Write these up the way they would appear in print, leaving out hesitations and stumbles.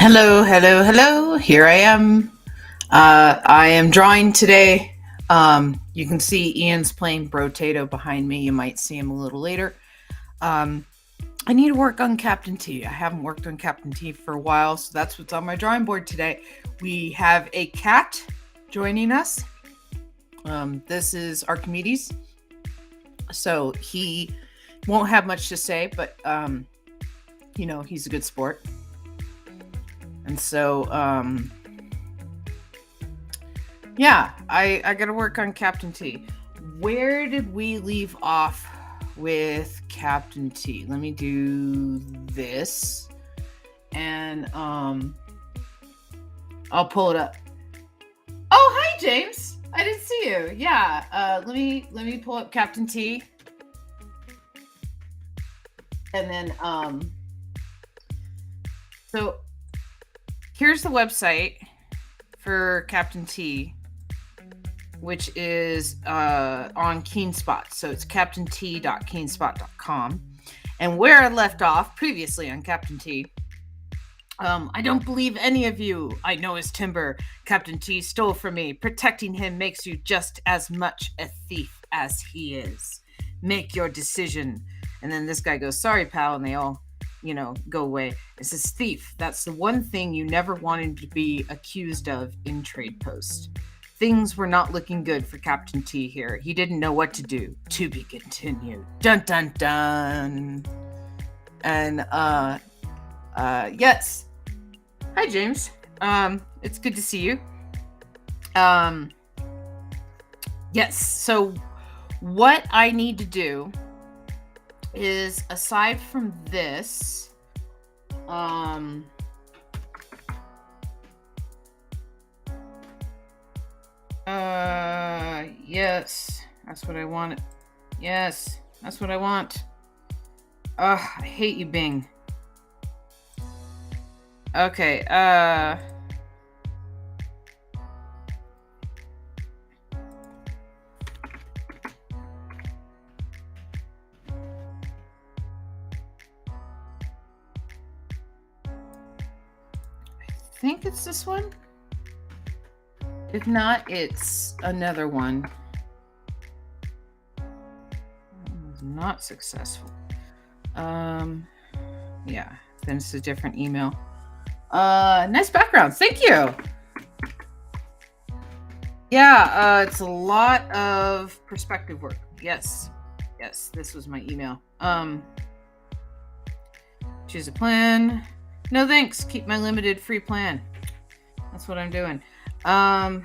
Hello, hello, hello. Here I am. I am drawing today. You can see Ian's playing Brotato behind me. You might see him a little later. Um, I need to work on Captain T. I haven't worked on Captain T for a while, so that's what's on my drawing board today. We have a cat joining us. This is Archimedes. So he won't have much to say, but he's a good sport. And so, I got to work on Captain T. Where did we leave off with Captain T? Let me do this, and I'll pull it up. Oh, hi, James. I didn't see you. Yeah. Let me pull up Captain T, and then so. Here's the website for Captain T, which is on Keenspot. So it's captaint.keenspot.com. And where I left off previously on Captain T, I don't believe any of you I know is timber. Captain T stole from me. Protecting him makes you just as much a thief as he is. Make your decision. And then this guy goes, sorry, pal. And they all go away. It says thief. That's the one thing you never wanted to be accused of in Trade Post. Things were not looking good for Captain T here. He didn't know what to do. To be continued. Dun dun dun. And yes. Hi, James. It's good to see you. Yes. So what I need to do is, aside from this, yes, that's what I want. Yes, that's what I want. I hate you, Bing. Okay, I think it's this one. If not, it's another one. Not successful. Yeah, then it's a different email. Nice background. Thank you. Yeah, it's a lot of perspective work. Yes, this was my email. Choose a plan. No thanks. Keep my limited free plan. That's what I'm doing. Where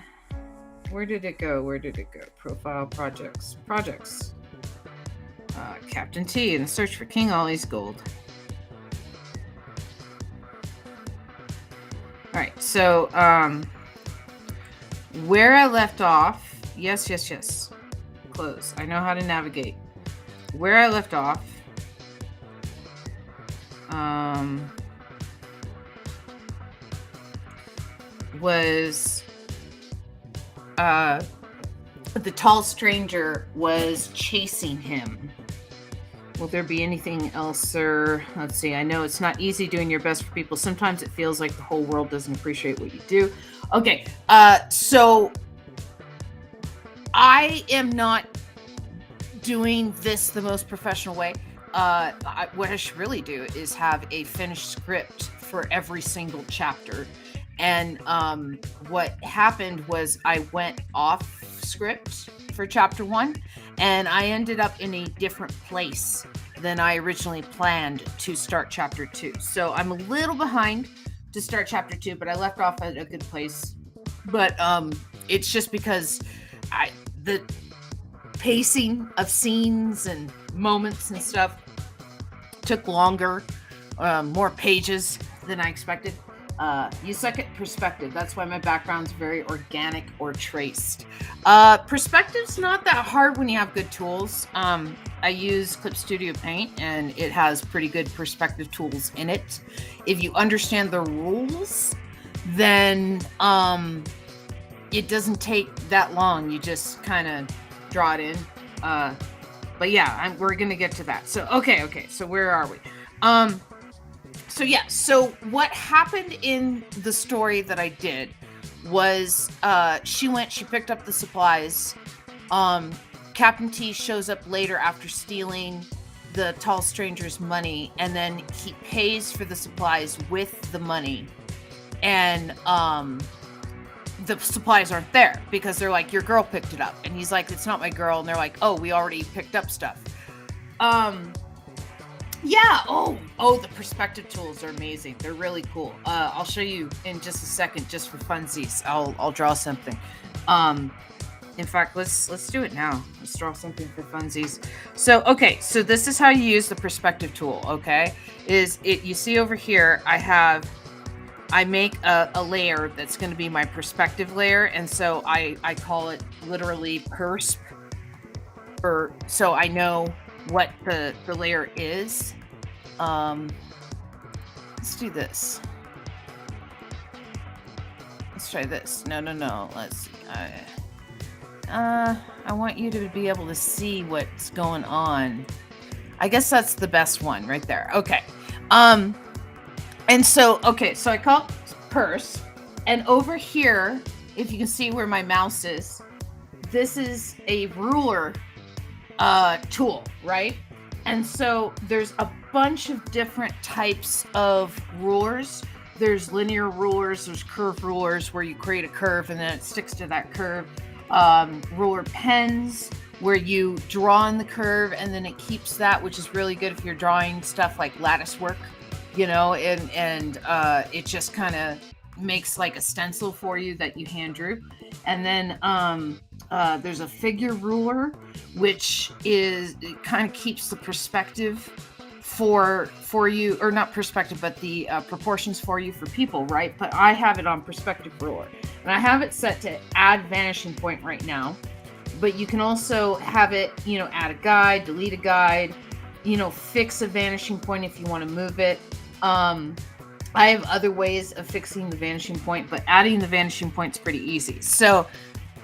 did it go? Profile projects. Captain T in the search for King Ollie's gold. All right. So, where I left off. Yes. Close. I know how to navigate. Where I left off. Was the tall stranger was chasing him. Will there be anything else, sir? Let's see. I know it's not easy doing your best for people. Sometimes it feels like the whole world doesn't appreciate what you do. Okay. So I am not doing this the most professional way. What I should really do is have a finished script for every single chapter. And what happened was I went off script for chapter 1, and I ended up in a different place than I originally planned to start chapter 2. So I'm a little behind to start chapter 2, but I left off at a good place. But it's just because the pacing of scenes and moments and stuff took longer, more pages than I expected. You suck at perspective. That's why my background's very organic or traced. Perspective's not that hard when you have good tools. I use Clip Studio Paint, and it has pretty good perspective tools in it. If you understand the rules, then it doesn't take that long. You just kind of draw it in. But yeah, we're gonna get to that. So okay. So where are we? So yeah, so what happened in the story that I did was she picked up the supplies. um Captain T shows up later after stealing the tall stranger's money, and then he pays for the supplies with the money. And the supplies aren't there because they're like, your girl picked it up, and he's like, it's not my girl, and they're like, oh, we already picked up stuff. Yeah. Oh, the perspective tools are amazing. They're really cool. I'll show you in just a second, just for funsies. I'll draw something. In fact, let's do it now. Let's draw something for funsies. So, okay, so this is how you use the perspective tool. Okay, you see over here? I make a layer that's going to be my perspective layer, and so I call it literally persp, or so I know what the layer is. Let's do this. Let's try this. No. Let's see. I want you to be able to see what's going on. I guess that's the best one right there. Okay. And so I call it purse, and over here, if you can see where my mouse is, this is a ruler tool, right? And so there's a bunch of different types of rulers. There's linear rulers, there's curved rulers where you create a curve and then it sticks to that curve. Ruler pens where you draw on the curve and then it keeps that, which is really good if you're drawing stuff like lattice work, and it just kind of makes like a stencil for you that you hand drew. And then there's a figure ruler, which it kind of keeps the perspective for you, or not perspective, but the proportions for you for people, right? But I have it on perspective ruler, and I have it set to add vanishing point right now. But you can also have it, add a guide, delete a guide, fix a vanishing point if you want to move it. I have other ways of fixing the vanishing point, but adding the vanishing point is pretty easy. So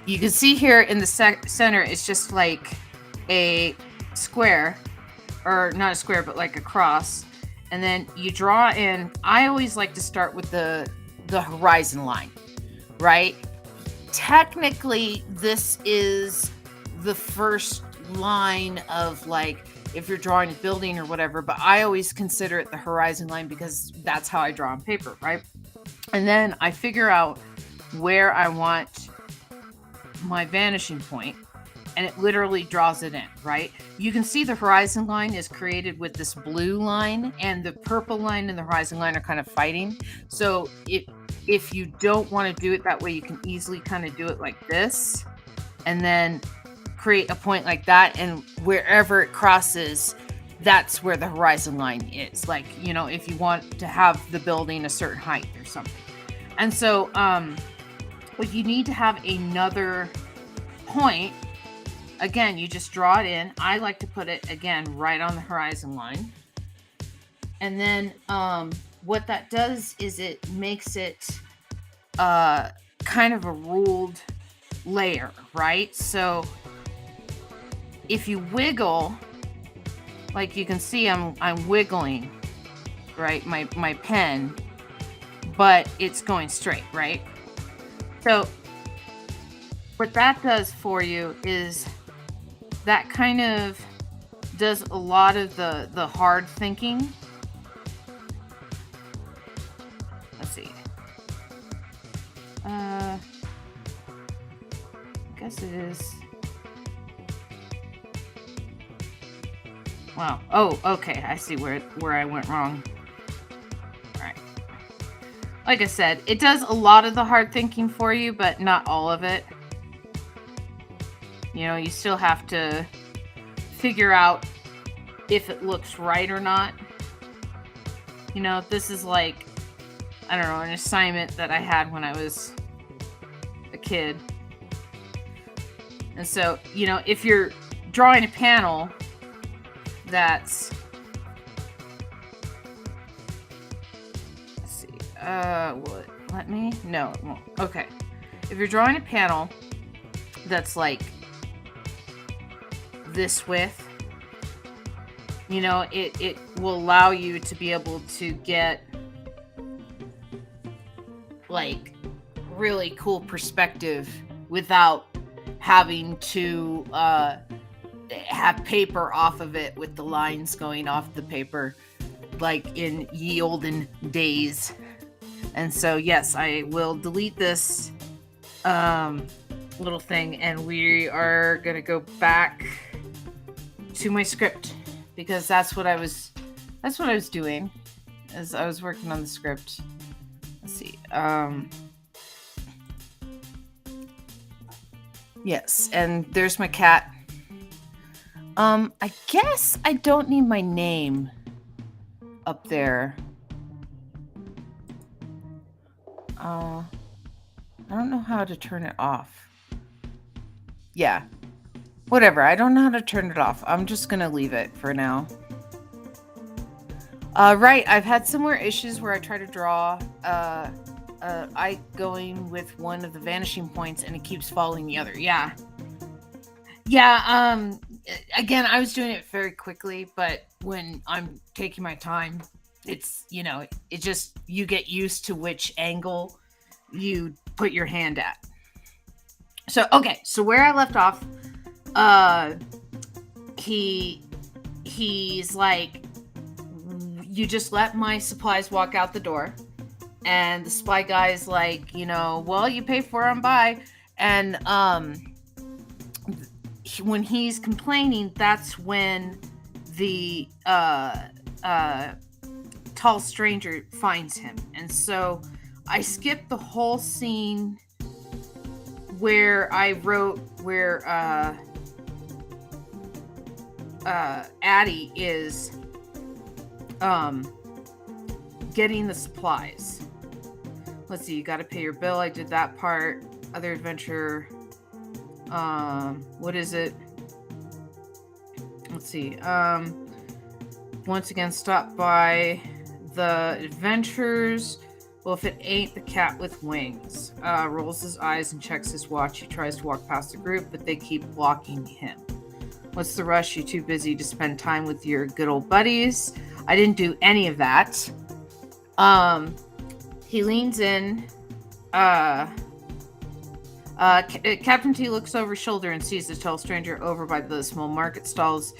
you can see here in the center, it's just like a square, or not a square, but like a cross. And then you draw in, I always like to start with the horizon line, right? Technically, this is the first line of, like, if you're drawing a building or whatever, but I always consider it the horizon line because that's how I draw on paper, right? And then I figure out where I want my vanishing point, and it literally draws it in, right? You can see the horizon line is created with this blue line, and the purple line and the horizon line are kind of fighting. So if you don't want to do it that way, you can easily kind of do it like this, and then create a point like that, and wherever it crosses, that's where the horizon line is. Like, if you want to have the building a certain height or something. And so if you need to have another point, again, you just draw it in. I like to put it, again, right on the horizon line. And then what that does is it makes it kind of a ruled layer, right? So if you wiggle, like you can see, I'm wiggling, right? My pen, but it's going straight, right? So what that does for you is that kind of does a lot of the hard thinking. Let's see. I guess it is. Wow. Oh, okay. I see where I went wrong. All right. Like I said, it does a lot of the hard thinking for you, but not all of it. You still have to figure out if it looks right or not. This is like, I don't know, an assignment that I had when I was a kid. And so, if you're drawing a panel that's, let's see, will it let me? No, it won't. Okay. If you're drawing a panel that's like this width, it will allow you to be able to get like really cool perspective without having to have paper off of it with the lines going off the paper like in ye olden days. And so yes, I will delete this little thing, and we are gonna go back to my script, because that's what I was doing as I was working on the script. Let's see. Yes, and there's my cat. I guess I don't need my name up there. I don't know how to turn it off. Yeah. Whatever. I don't know how to turn it off. I'm just going to leave it for now. Right. I've had similar issues where I try to draw eye going with one of the vanishing points and it keeps following the other. Yeah. Yeah. Again, I was doing it very quickly, but when I'm taking my time, it's, it just, you get used to which angle you put your hand at. So, okay. So where I left off, he's like, you just let my supplies walk out the door. And the supply guy's like, well, you pay for them, bye. And, when he's complaining, that's when the tall stranger finds him. And so I skipped the whole scene where I wrote where Addie is getting the supplies. Let's see, you got to pay your bill. I did that part. Other adventure. What is it? Let's see. Once again, stop by the adventures. Well, if it ain't the cat with wings. Rolls his eyes and checks his watch. He tries to walk past the group, but they keep blocking him. What's the rush? You're too busy to spend time with your good old buddies. I didn't do any of that. He leans in. Captain T looks over his shoulder and sees the tall stranger over by the small market stalls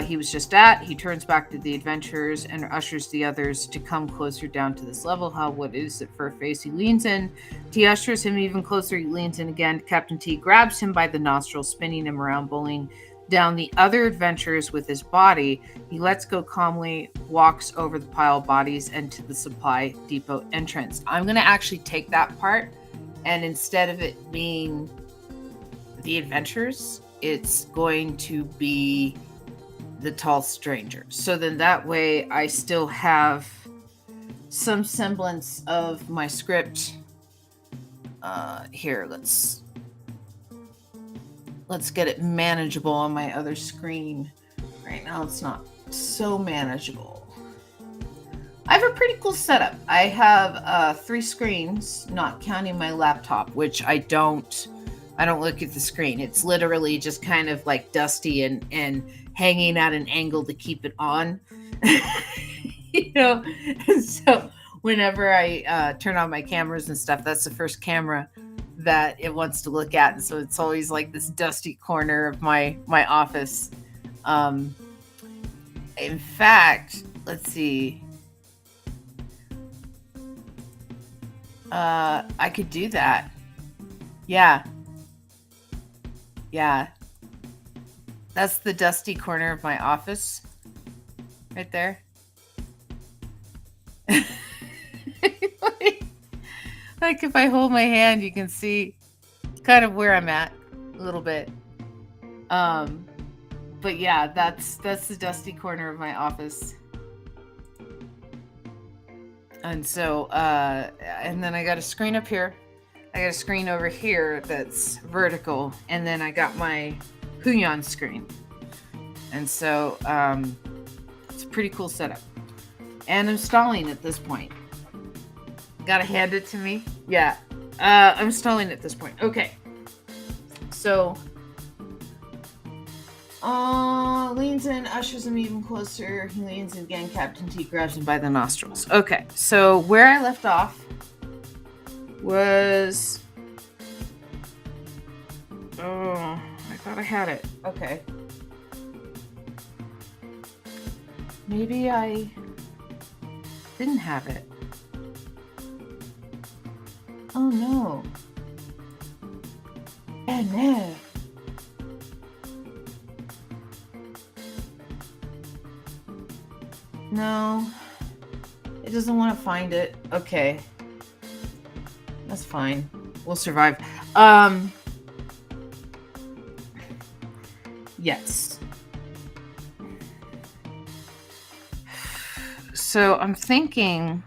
he was just at. He turns back to the adventurers and ushers the others to come closer down to this level. What is it for a face? He leans in. T ushers him even closer. He leans in again. Captain T grabs him by the nostrils, spinning him around, bowling down the other adventurers with his body. He lets go calmly, walks over the pile of bodies and to the supply depot entrance. I'm going to actually take that part, and instead of it being the adventures, it's going to be the tall stranger. So then that way I still have some semblance of my script. Here, let's get it manageable on my other screen. Right now it's not so manageable. I have a pretty cool setup. I have 3 screens, not counting my laptop, which I don't look at the screen. It's literally just kind of like dusty and hanging at an angle to keep it on. So whenever I turn on my cameras and stuff, that's the first camera that it wants to look at. And so it's always like this dusty corner of my office. In fact, let's see. I could do that. Yeah. That's the dusty corner of my office. Right there. Like if I hold my hand, you can see kind of where I'm at a little bit. But yeah, that's the dusty corner of my office. And so, and then I got a screen up here. I got a screen over here that's vertical. And then I got my Huion screen. And so, it's a pretty cool setup. And I'm stalling at this point. Gotta hand it to me. Yeah. I'm stalling at this point. Okay. So, leans in, ushers him even closer. He leans in again. Captain T grabs him by the nostrils. Okay. So, where I left off, was... Oh, I thought I had it. Okay. Maybe I didn't have it. Oh no. Oh no. No. It doesn't want to find it. Okay. That's fine. We'll survive. Yes. So I'm thinking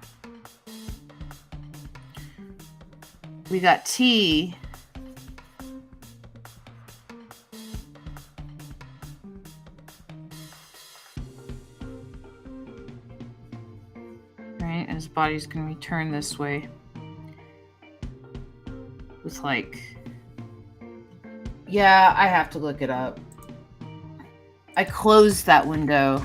we got T. Right, and his body's gonna be turned this way. With like... Yeah, I have to look it up. I closed that window.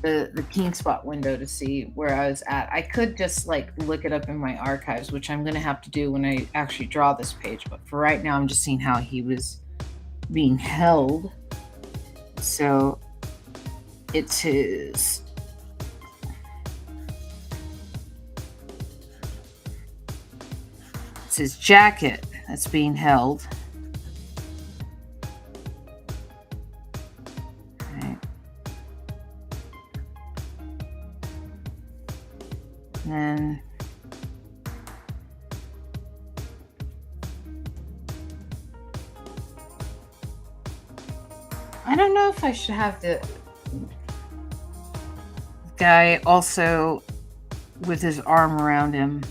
The Keen Spot window to see where I was at. I could just like look it up in my archives, which I'm gonna have to do when I actually draw this page. But for right now, I'm just seeing how he was being held. So it's his... It's his jacket that's being held. And then I don't know if I should have the guy also with his arm around him.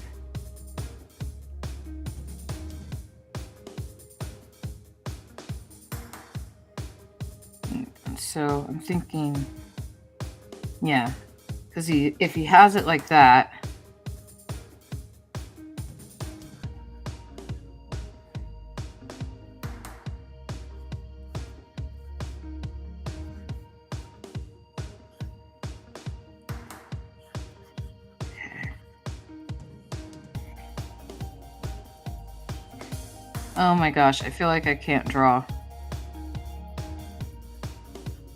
So I'm thinking, yeah, because if he has it like that, oh my gosh, I feel like I can't draw.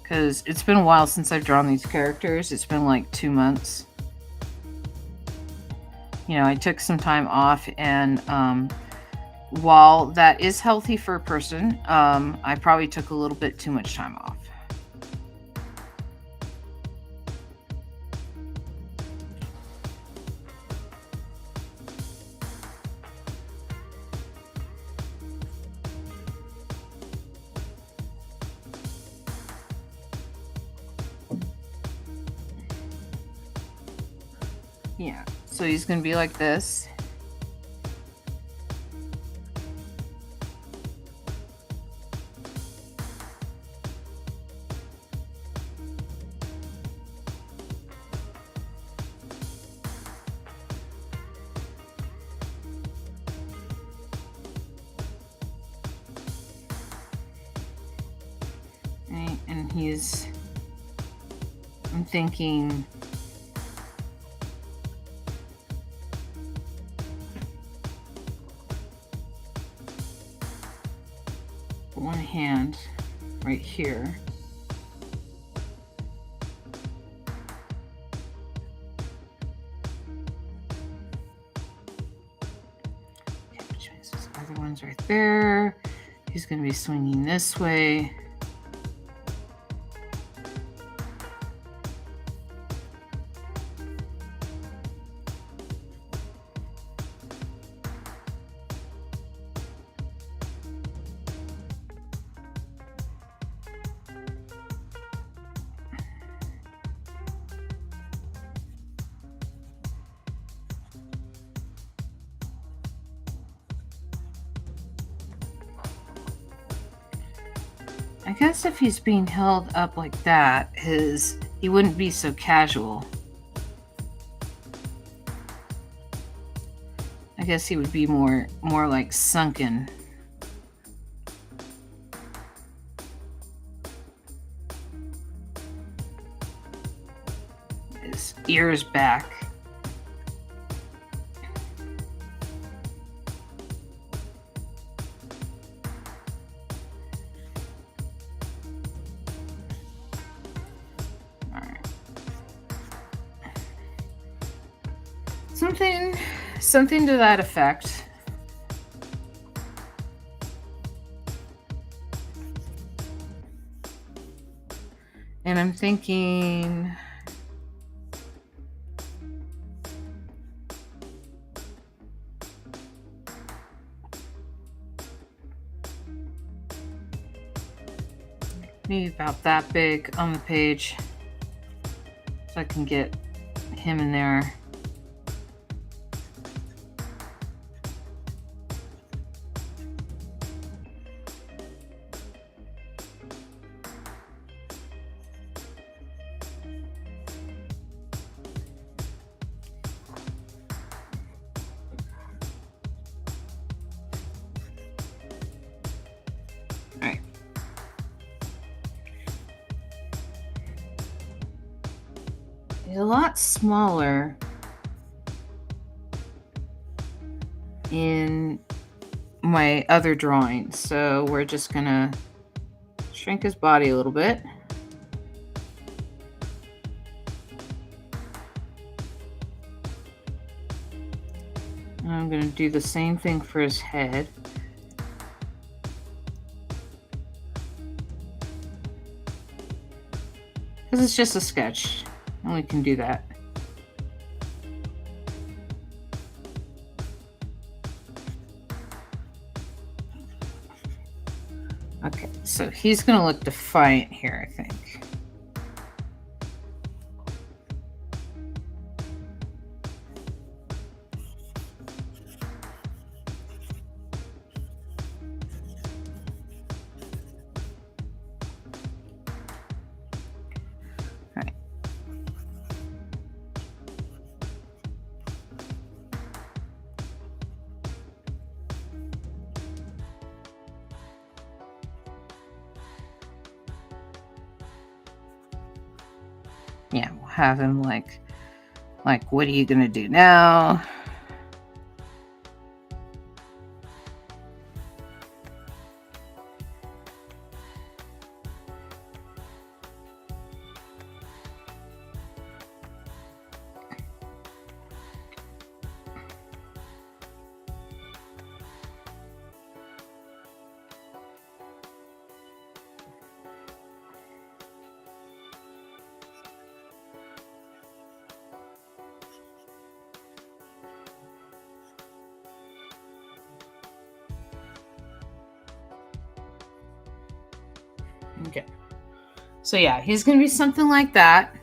Because it's been a while since I've drawn these characters. It's been like 2 months. You know, I took some time off, and while that is healthy for a person, I probably took a little bit too much time off. Yeah, so he's going to be like this. Right, and he's, I'm thinking, one hand right here. Okay, which means this other one's right there. He's going to be swinging this way. I guess if he's being held up like that, he wouldn't be so casual. I guess he would be more like sunken. His ears back. Something to that effect. And I'm thinking, maybe about that big on the page, so I can get him in there. It's a lot smaller in my other drawings, so we're just gonna shrink his body a little bit. And I'm gonna do the same thing for his head. Because it's just a sketch, and we can do that. Okay, so he's gonna look defiant here, I think. Yeah, we'll have him like, what are you gonna do now? Okay. So yeah, he's gonna be something like that.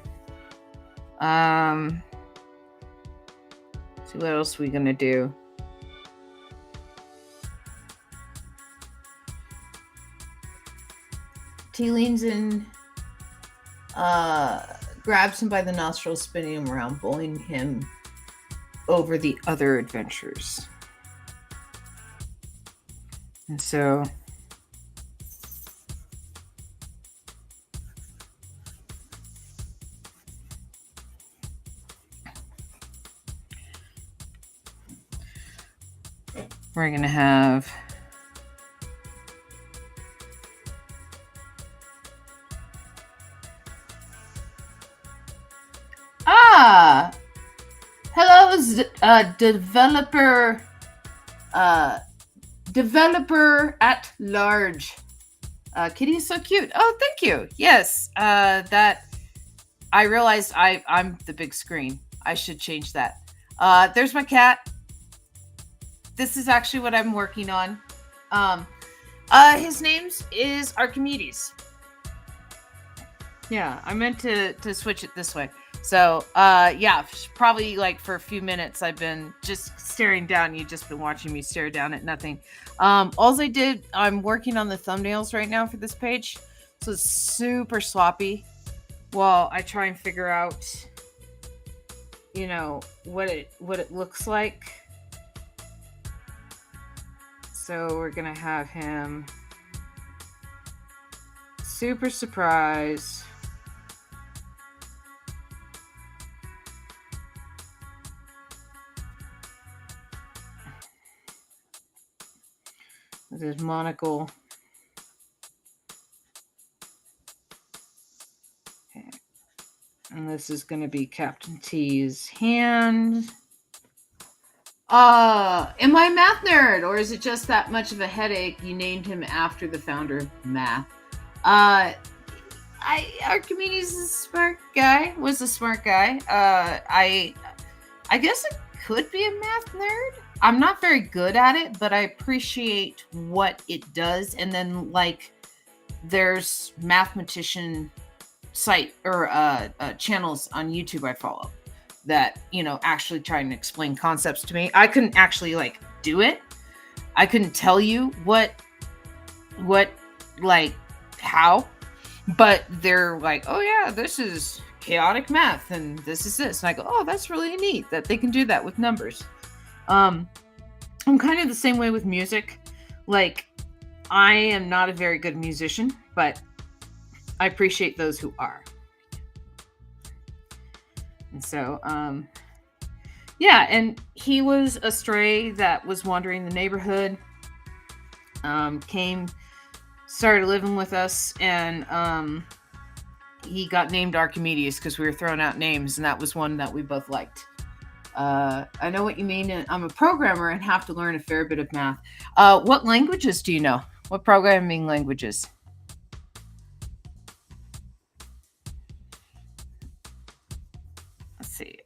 See what else we gonna do. He leans in, grabs him by the nostrils, spinning him around, bullying him over the other adventures. And so we're gonna have hello, developer at large. Kitty is so cute. Oh, thank you. Yes, that I realized I'm the big screen. I should change that. There's my cat. This is actually what I'm working on. His name is Archimedes. Yeah, I meant to switch it this way. So, yeah, probably like for a few minutes I've been just staring down. You've just been watching me stare down at nothing. All I did, I'm working on the thumbnails right now for this page. So it's super sloppy while I try and figure out, you know, what it looks like. So we're going to have him super surprised. With his monocle. Okay. And this is going to be Captain T's hand. Am I a math nerd, or is it just that much of a headache you named him after the founder of math? Uh, Archimedes is a smart guy. Was a smart guy. I guess I could be a math nerd. I'm not very good at it, but I appreciate what it does. And then like, there's mathematician site or channels on YouTube I follow that actually try and explain concepts to me. I couldn't actually like do it. I couldn't tell you what like how, but they're like, oh yeah, this is chaotic math and this is this, and I go, oh, that's really neat that they can do that with numbers. I'm kind of the same way with music. Like, I am not a very good musician, but I appreciate those who are. And so, yeah, and he was a stray that was wandering the neighborhood, started living with us, and he got named Archimedes because we were throwing out names, and that was one that we both liked. I know what you mean, and I'm a programmer and have to learn a fair bit of math. What languages do you know? What programming languages? Let's see.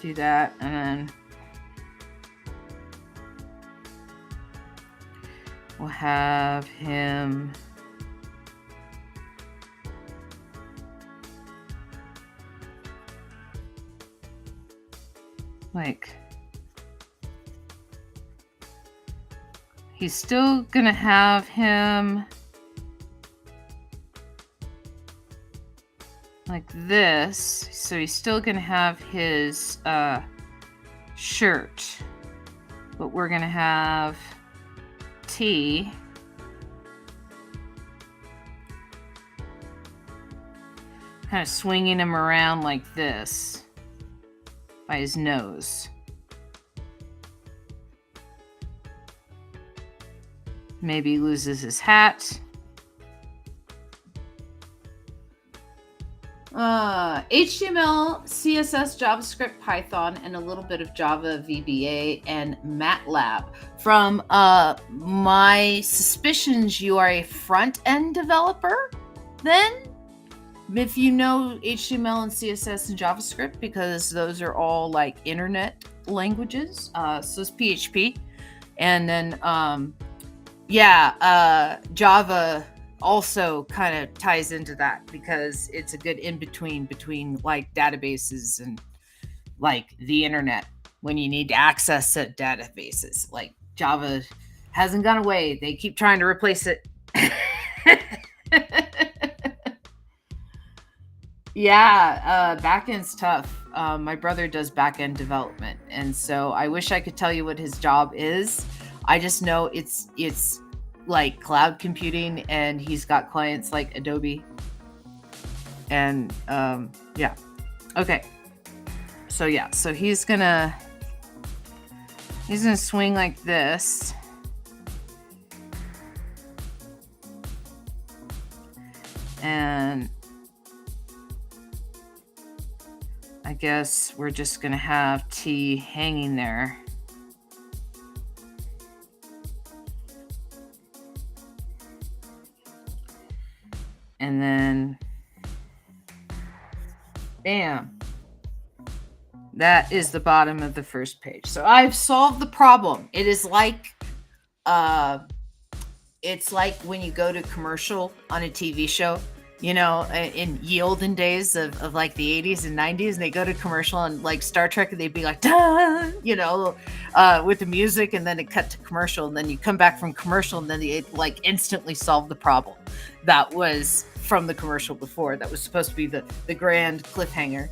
Do that, and then we'll have him like, he's still gonna have him like this, so he's still gonna have his shirt, but we're gonna have T kind of swinging him around like this by his nose. Maybe he loses his hat. HTML, CSS, JavaScript, Python, and a little bit of Java, VBA, and MATLAB. From my suspicions, you are a front-end developer, then? If you know HTML and CSS and JavaScript, because those are all like internet languages. So it's PHP. And then, Java also kind of ties into that because it's a good in-between between like databases and like the internet when you need to access set databases. Like, Java hasn't gone away. They keep trying to replace it. Yeah, backend's tough. My brother does backend development, and so I wish I could tell you what his job is. I just know it's like cloud computing, and he's got clients like Adobe. And yeah, okay. So yeah, so he's gonna swing like this. And I guess we're just gonna have T hanging there. And then, bam. That is the bottom of the first page. So I've solved the problem. It is like, it's like when you go to commercial on a TV show, in ye olden days of like the 80s and 90s, and they go to commercial and like Star Trek, and they'd be like, "Duh," with the music, and then it cut to commercial, and then you come back from commercial, and then it like instantly solved the problem that was from the commercial before. That was supposed to be the grand cliffhanger.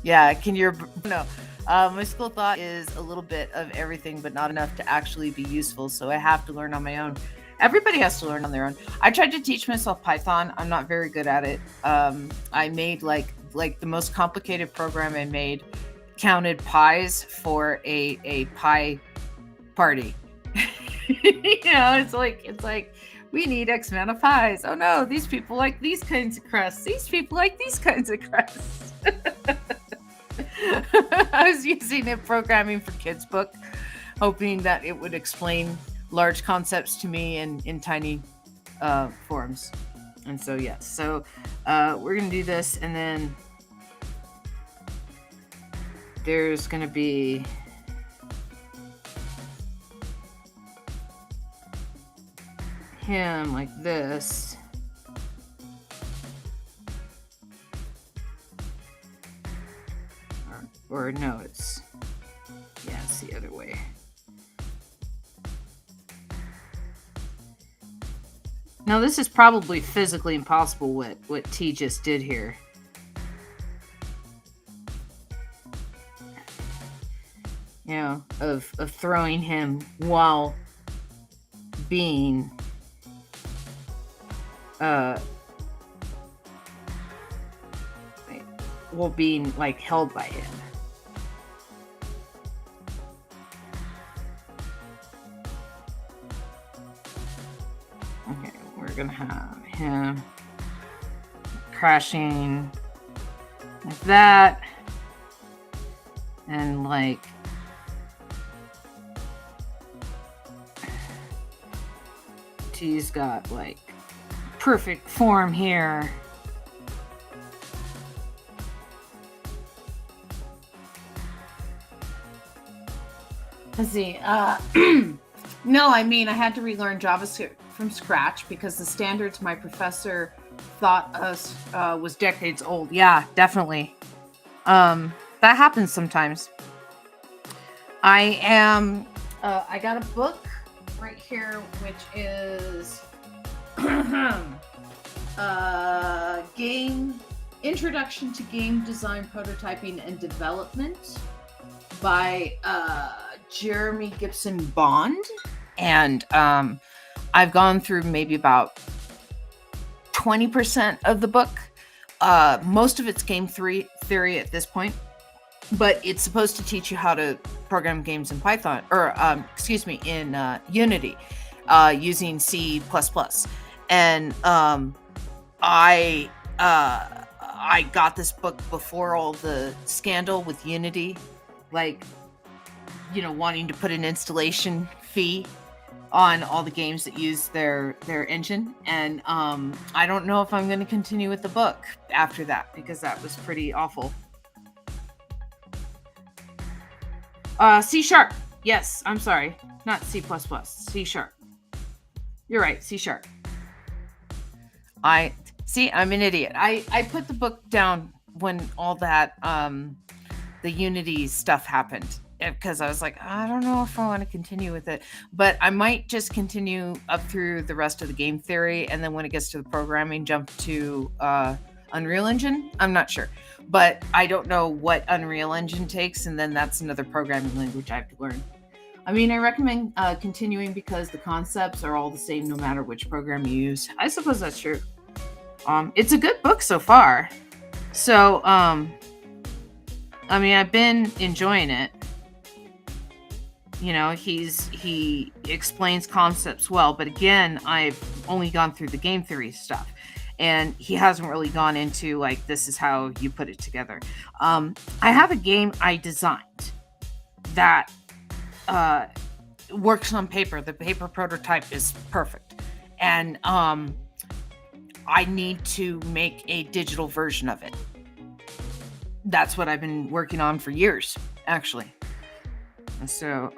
Yeah, my school thought is a little bit of everything, but not enough to actually be useful. So I have to learn on my own. Everybody has to learn on their own. I tried to teach myself Python. I'm not very good at it. I made like the most complicated program I made counted pies for a pie party. It's like We need X amount of pies. Oh no, these people like these kinds of crusts. These people like these kinds of crusts. I was using a programming for kids book, hoping that it would explain large concepts to me in tiny forms. And so, yes. So we're going to do this, and then there's going to be him like this. Or no, it's the other way. Now this is probably physically impossible what T just did here. You know, of throwing him while being being like held by him. Okay, we're gonna have him crashing like that, and like T's got like perfect form here. Let's see. No, I mean, I had to relearn JavaScript from scratch because the standards my professor thought us was decades old. Yeah, definitely. That happens sometimes. I got a book right here, which is Game Introduction to Game Design, Prototyping, and Development by Jeremy Gibson Bond. And I've gone through maybe about 20% of the book. Most of it's game theory at this point, but it's supposed to teach you how to program games in Python, or in Unity, using C++. And I got this book before all the scandal with Unity, like, you know, wanting to put an installation fee on all the games that use their engine. And I don't know if I'm going to continue with the book after that, because that was pretty awful. C#. Yes, I'm sorry. Not C++. C#. You're right, C#. I'm an idiot. I put the book down when all that the Unity stuff happened, because I was like, I don't know if I want to continue with it, but I might just continue up through the rest of the game theory, and then when it gets to the programming, jump to Unreal Engine. I'm not sure, but I don't know what Unreal Engine takes, and then that's another programming language I have to learn. I mean, I recommend continuing because the concepts are all the same no matter which program you use. I suppose that's true. It's a good book so far. So, I mean, I've been enjoying it. You know, he explains concepts well, but again, I've only gone through the game theory stuff, and he hasn't really gone into like, this is how you put it together. I have a game I designed that works on paper. The paper prototype is perfect, and I need to make a digital version of it. That's what I've been working on for years, actually. So,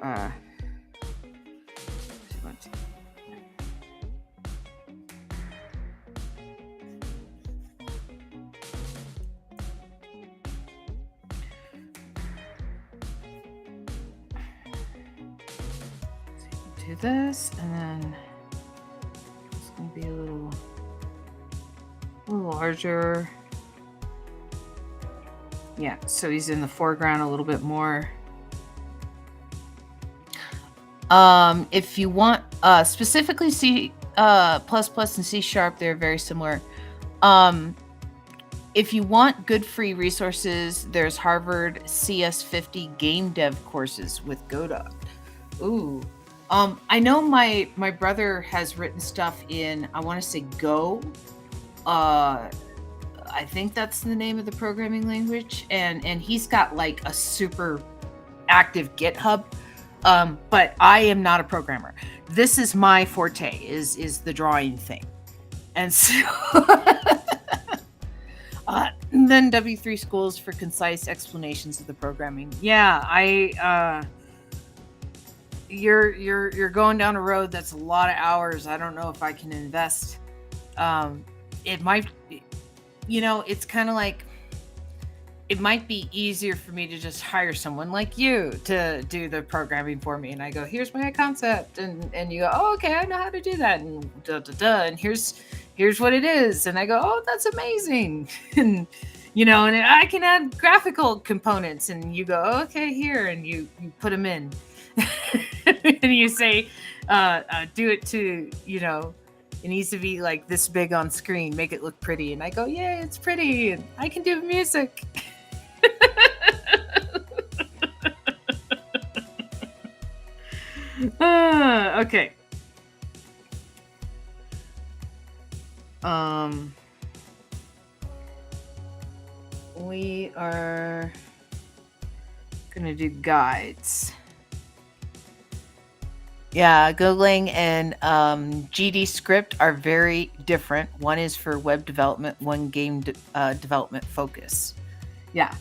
do this, and then it's going to be a little larger. Yeah, so he's in the foreground a little bit more. If you want specifically C++ and C#, they're very similar. If you want good free resources, there's Harvard CS50 game dev courses with Godot. Ooh, I know my brother has written stuff in, I want to say Go. Uh, I think that's the name of the programming language, and he's got like a super active GitHub. But I am not a programmer. This is my forte, is the drawing thing, and so then W3 schools for concise explanations of the programming. Yeah, you're going down a road that's a lot of hours. I don't know if I can invest. It might, it's kind of like it might be easier for me to just hire someone like you to do the programming for me. And I go, here's my concept, and you go, oh, okay, I know how to do that, and da da da, and here's what it is, and I go, oh, that's amazing, and and I can add graphical components, and you go, oh, okay, here, and you put them in, and you say, do it to, it needs to be like this big on screen, make it look pretty, and I go, yeah, it's pretty, and I can do music. Okay. We are gonna do guides. Yeah, Golang and GD Script are very different. One is for web development, one game development focus. Yeah.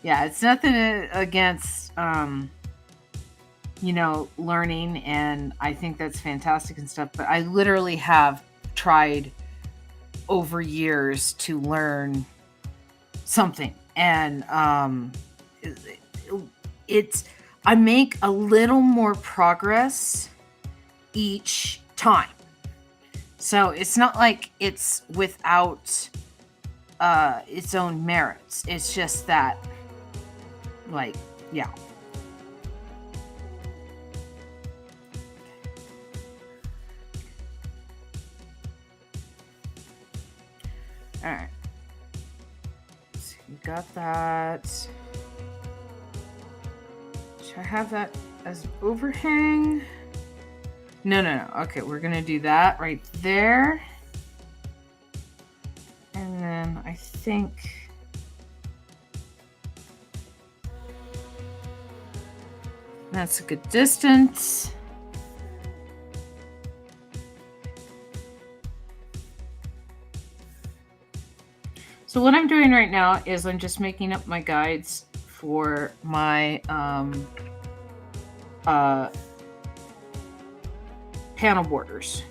Yeah, it's nothing against learning, and I think that's fantastic and stuff, but I literally have tried over years to learn something, and it's I make a little more progress each time. So it's not like it's without its own merits. It's just that, like, yeah. All right. So you got that. Should I have that as overhang? No. Okay, we're gonna do that right there. And then I think that's a good distance. So what I'm doing right now is I'm just making up my guides for my panel borders.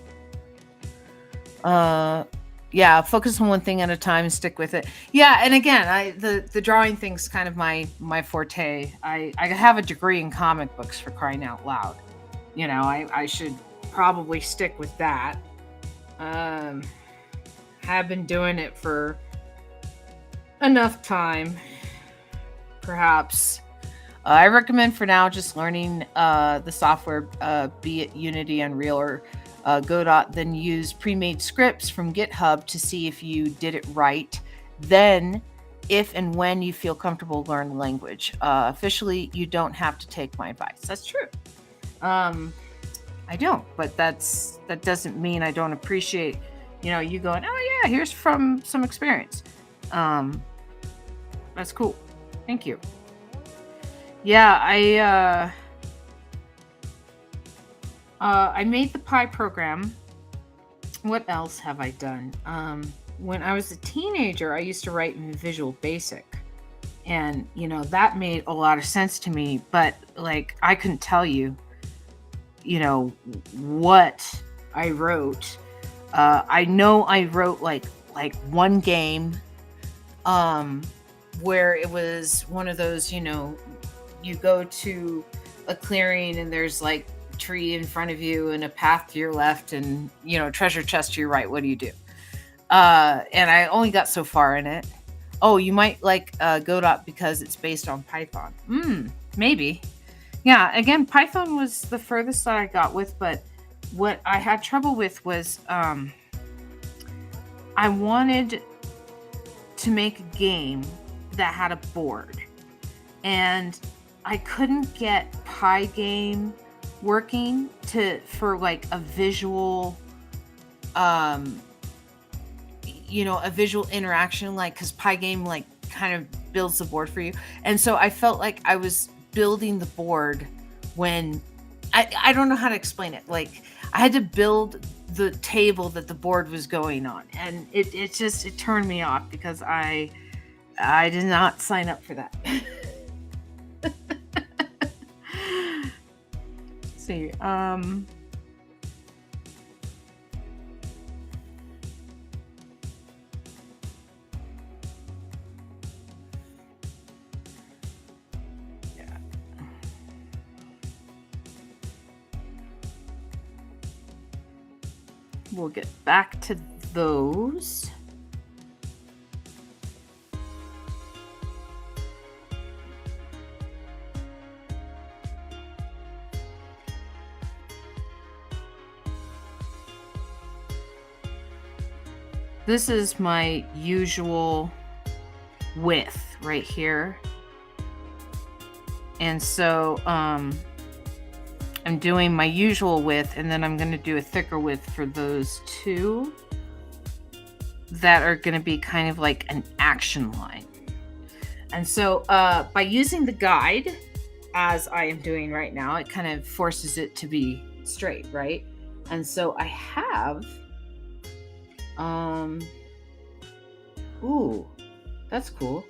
Yeah, focus on one thing at a time and stick with it. Yeah, and again, the drawing thing's kind of my forte. I have a degree in comic books, for crying out loud. I should probably stick with that. Have been doing it for enough time, perhaps. I recommend for now just learning the software, be it Unity, Unreal, or Godot, then use pre-made scripts from GitHub to see if you did it right. Then, if and when you feel comfortable, learn the language. Officially, you don't have to take my advice. That's true. I don't, but that doesn't mean I don't appreciate, you going, oh yeah, here's from some experience. That's cool. Thank you. Yeah, I made the Pi program. What else have I done? When I was a teenager, I used to write in Visual Basic, and that made a lot of sense to me. But like, I couldn't tell you, what I wrote. I know I wrote like one game, where it was one of those, you go to a clearing and there's like a tree in front of you and a path to your left and treasure chest to your right. What do you do? And I only got so far in it. Oh, you might like Godot because it's based on Python. Maybe. Yeah, again, Python was the furthest that I got with, but what I had trouble with was I wanted to make a game that had a board, and I couldn't get Pygame working for like a visual, um, a visual interaction, like because Pygame like kind of builds the board for you, and so I felt like I was building the board when I don't know how to explain it. Like I had to build the table that the board was going on, and it turned me off because I did not sign up for that. Let's see. We'll get back to those. This is my usual width right here. And so I'm doing my usual width, and then I'm going to do a thicker width for those two that are going to be kind of like an action line. And so by using the guide, as I am doing right now, it kind of forces it to be straight, right? And so I have, ooh, that's cool.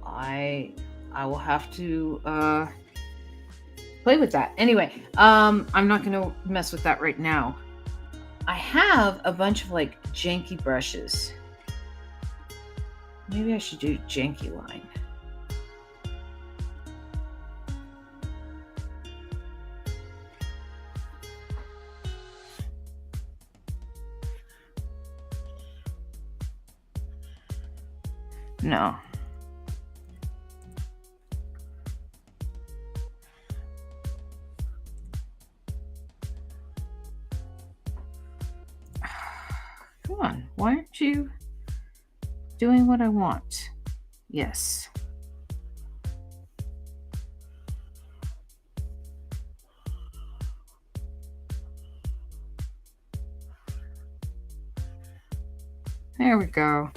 I will have to play with that. Anyway, I'm not going to mess with that right now. I have a bunch of like janky brushes. Maybe I should do janky line. No. Come on, why aren't you doing what I want? Yes. There we go.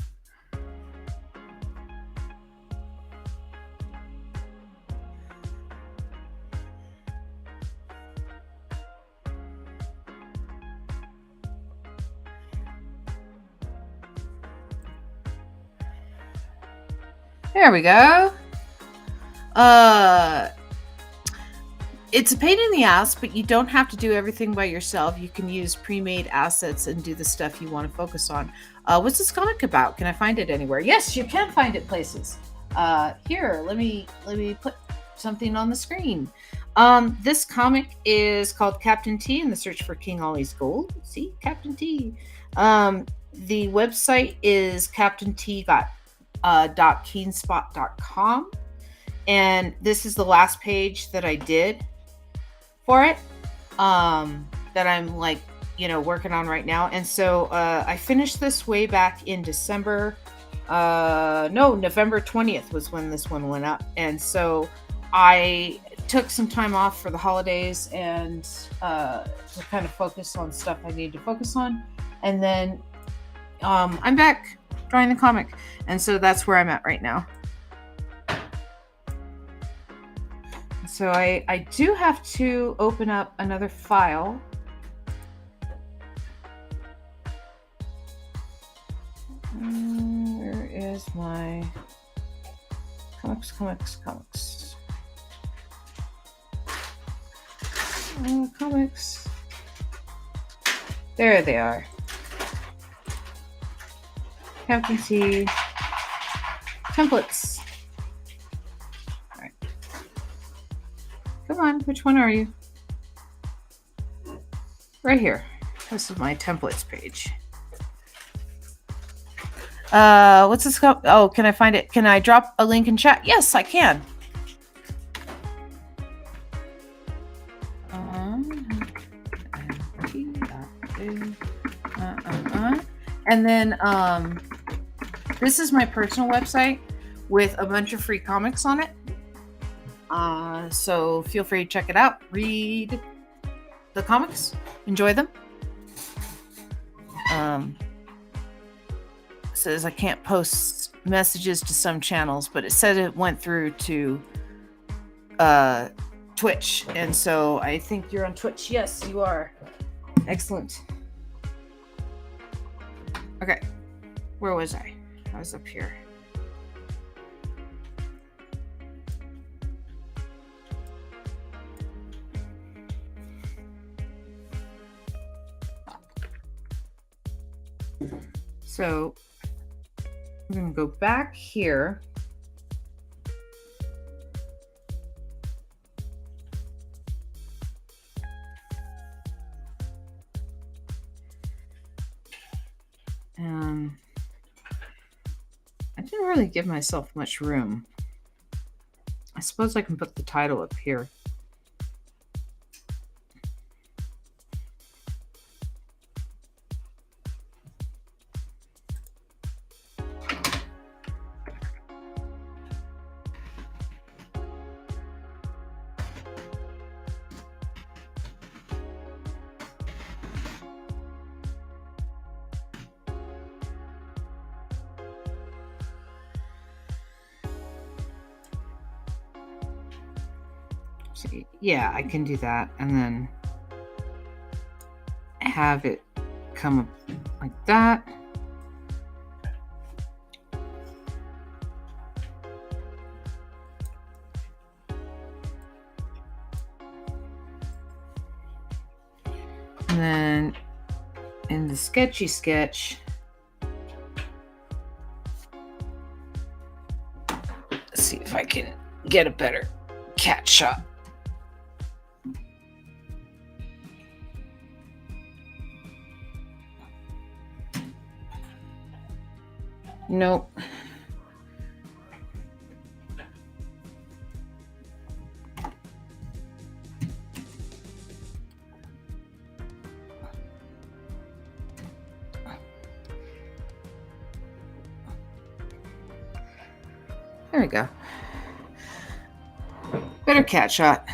There we go. It's a pain in the ass, but you don't have to do everything by yourself. You can use pre-made assets and do the stuff you want to focus on. What's this comic about? Can I find it anywhere? Yes, you can find it places. Here, let me put something on the screen. This comic is called Captain T and the Search for King Ollie's Gold. See, Captain T. The website is captaint.keenspot.com, and this is the last page that I did for it, that I'm like, working on right now. And so I finished this way back in November 20th was when this one went up. And so I took some time off for the holidays and to kind of focus on stuff I need to focus on. And then I'm back drawing the comic. And so that's where I'm at right now. So I do have to open up another file. Where is my comics? Comics. There they are. Captain T templates. All right. Come on, which one are you? Right here. This is my templates page. What's this called? Oh, can I find it? Can I drop a link in chat? Yes, I can. And then this is my personal website with a bunch of free comics on it. So feel free to check it out. Read the comics. Enjoy them. It says I can't post messages to some channels, but it said it went through to Twitch. And so I think you're on Twitch. Yes, you are. Excellent. Okay. Where was I? I was up here. So I'm going to go back here. I didn't really give myself much room. I suppose I can put the title up here. See, yeah, I can do that and then have it come up like that. And then in the sketchy sketch, let's see if I can get a better cat shot. Nope. There we go. Better cat shot.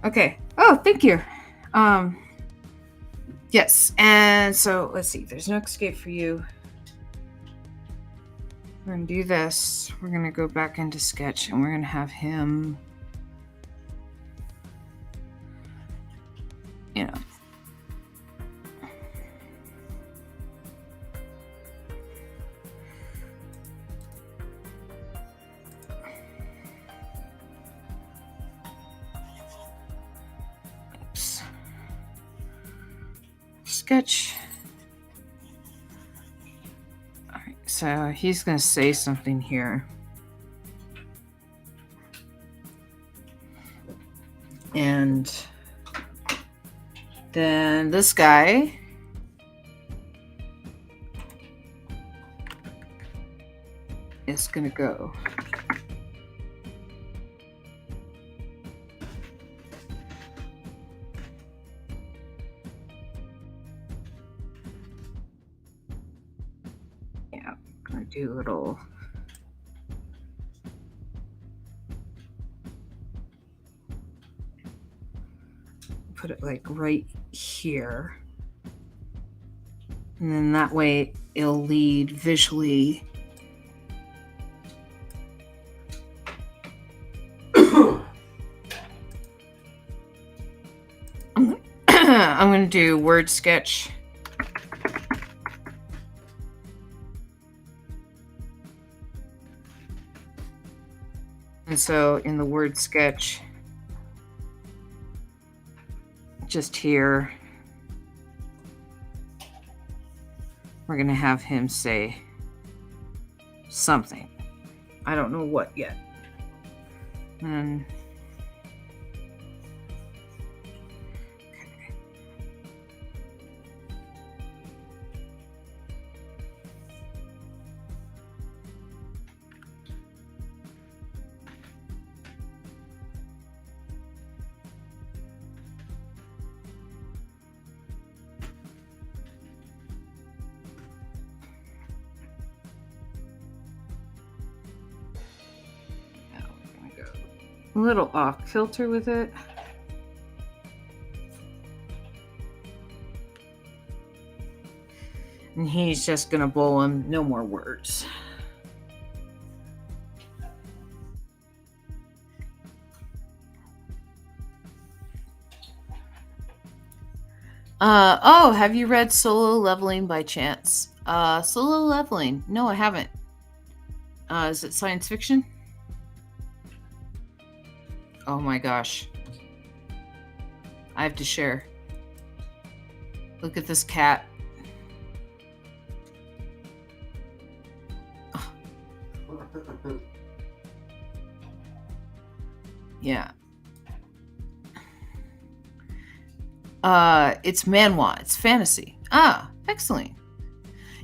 Okay. Oh, thank you. Yes. And so let's see. There's no escape for you. We're going to do this. We're going to go back into sketch and we're going to have him, you know, oops. Sketch. So he's going to say something here. And then this guy is going to go. Do a little put it like right here, and then that way it'll lead visually. I'm going to do word sketch. And so in the word sketch, just here, we're going to have him say something. I don't know what yet. And a little off kilter with it. And he's just gonna bowl him. No more words. Oh, have you read Solo Leveling by chance? Solo Leveling. No, I haven't. Is it science fiction? Oh my gosh. I have to share. Look at this cat. Yeah. It's manhwa. It's fantasy. Ah, excellent.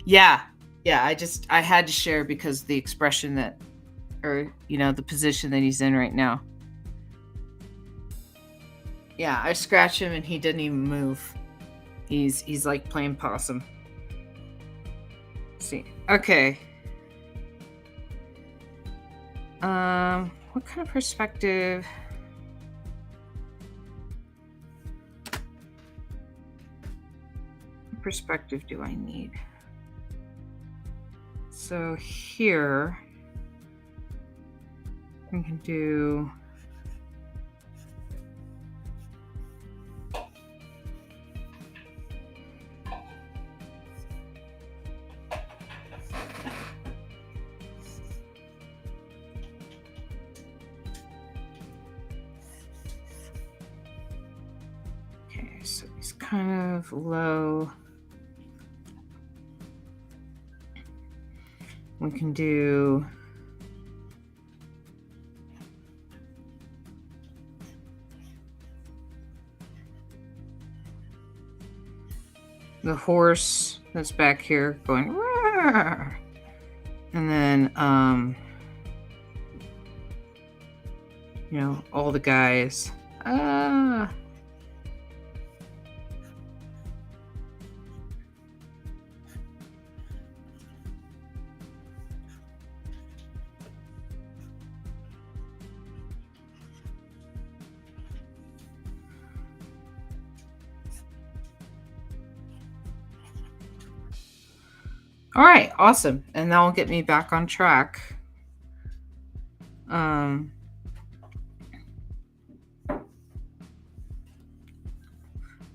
Yeah. I had to share because the expression that, or the position that he's in right now. Yeah, I scratch him and he didn't even move. He's like playing possum. Let's see. Okay. What kind of perspective? What perspective do I need? So here we can do so he's kind of low. We can do the horse that's back here going Rawr! And then all the guys All right, awesome. And that will get me back on track.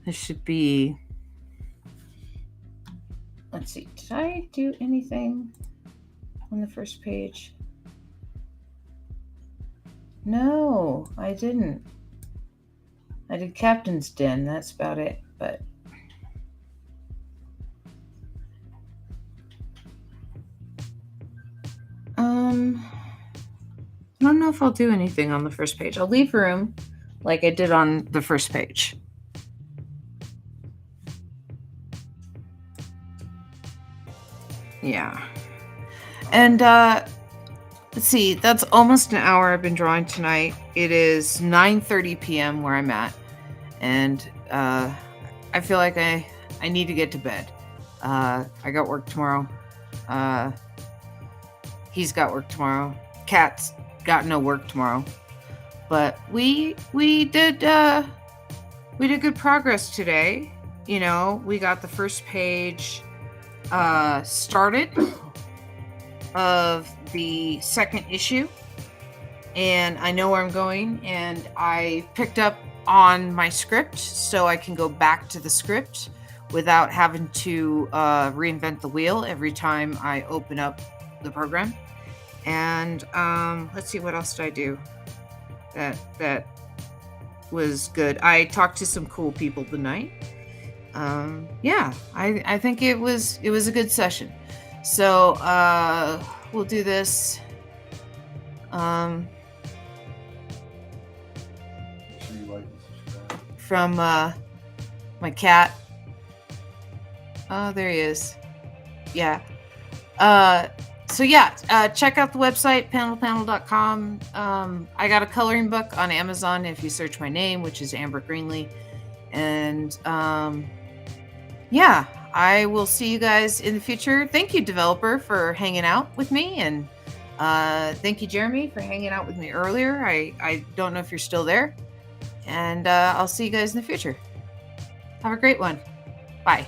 This should be, let's see, did I do anything on the first page? No, I didn't. I did Captain's Den, that's about it, but I don't know if I'll do anything on the first page. I'll leave room like I did on the first page. Yeah. And let's see, that's almost an hour I've been drawing tonight. It is 9:30 p.m. where I'm at. And I feel like I need to get to bed. I got work tomorrow. He's got work tomorrow. Cat's got no work tomorrow. But we did good progress today. We got the first page started of the second issue, and I know where I'm going, and I picked up on my script so I can go back to the script without having to reinvent the wheel every time I open up the program. And let's see, what else did I do that was good? I talked to some cool people tonight. I think it was a good session. So we'll do this. From my cat. Oh, there he is. Yeah. Check out the website, panelpanel.com. I got a coloring book on Amazon if you search my name, which is Amber Greenlee. And I will see you guys in the future. Thank you, developer, for hanging out with me and Thank you, Jeremy, for hanging out with me earlier. I don't know if you're still there. And I'll see you guys in the future. Have a great one. Bye.